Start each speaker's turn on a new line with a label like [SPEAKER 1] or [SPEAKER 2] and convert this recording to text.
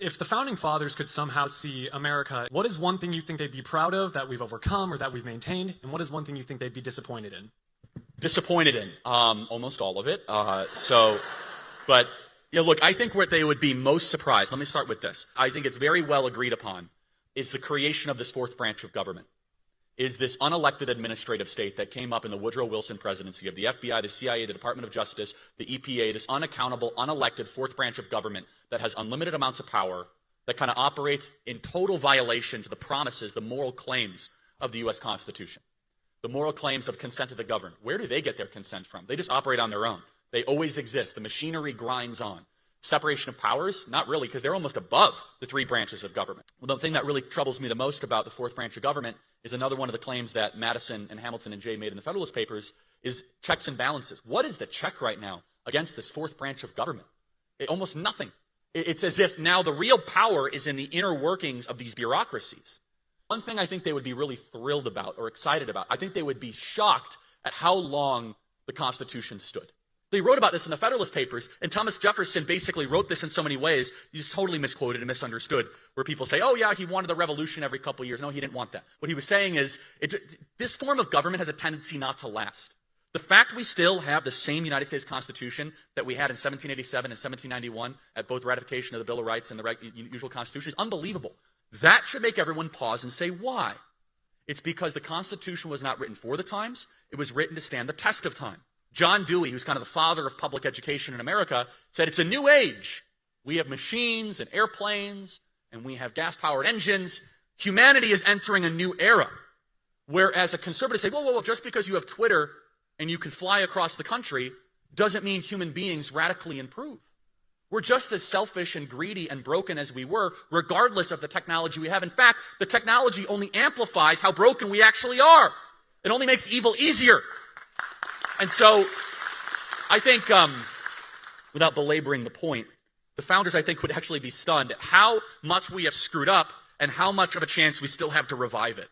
[SPEAKER 1] If the Founding Fathers could somehow see America, what is one thing you think they'd be proud of that we've overcome or that we've maintained? And what is one thing you think they'd be disappointed in?
[SPEAKER 2] Disappointed in almost all of it. But look, I think what they would be most surprised, let me start with this. I think it's very well agreed upon, is the creation of this fourth branch of government, is this unelected administrative state that came up in the Woodrow Wilson presidency of the FBI, the CIA, the Department of Justice, the EPA, this unaccountable, unelected fourth branch of government that has unlimited amounts of power, that kind of operates in total violation to the promises, the moral claims of the U.S. Constitution, the moral claims of consent to the governed. Where do they get their consent from? They just operate on their own. They always exist. The machinery grinds on. Separation of powers? Not really, because they're almost above the three branches of government. Well, the thing that really troubles me the most about the fourth branch of government is another one of the claims that Madison and Hamilton and Jay made in the Federalist Papers is checks and balances. What is the check right now against this fourth branch of government? Almost nothing. It's as if now the real power is in the inner workings of these bureaucracies. One thing I think they would be really thrilled about or excited about, I think they would be shocked at how long the Constitution stood. They wrote about this in the Federalist Papers, and Thomas Jefferson basically wrote this in so many ways, he's totally misquoted and misunderstood, where people say, oh yeah, he wanted the revolution every couple of years. No, he didn't want that. What he was saying is, this form of government has a tendency not to last. The fact we still have the same United States Constitution that we had in 1787 and 1791 at both ratification of the Bill of Rights and the usual Constitution is unbelievable. That should make everyone pause and say, why? It's because the Constitution was not written for the times, it was written to stand the test of time. John Dewey, who's kind of the father of public education in America, said it's a new age. We have machines and airplanes, and we have gas-powered engines. Humanity is entering a new era. Whereas a conservative say, whoa, just because you have Twitter and you can fly across the country doesn't mean human beings radically improve. We're just as selfish and greedy and broken as we were, regardless of the technology we have. In fact, the technology only amplifies how broken we actually are. It only makes evil easier. And so I think, without belaboring the point, the founders, I think, would actually be stunned at how much we have screwed up and how much of a chance we still have to revive it.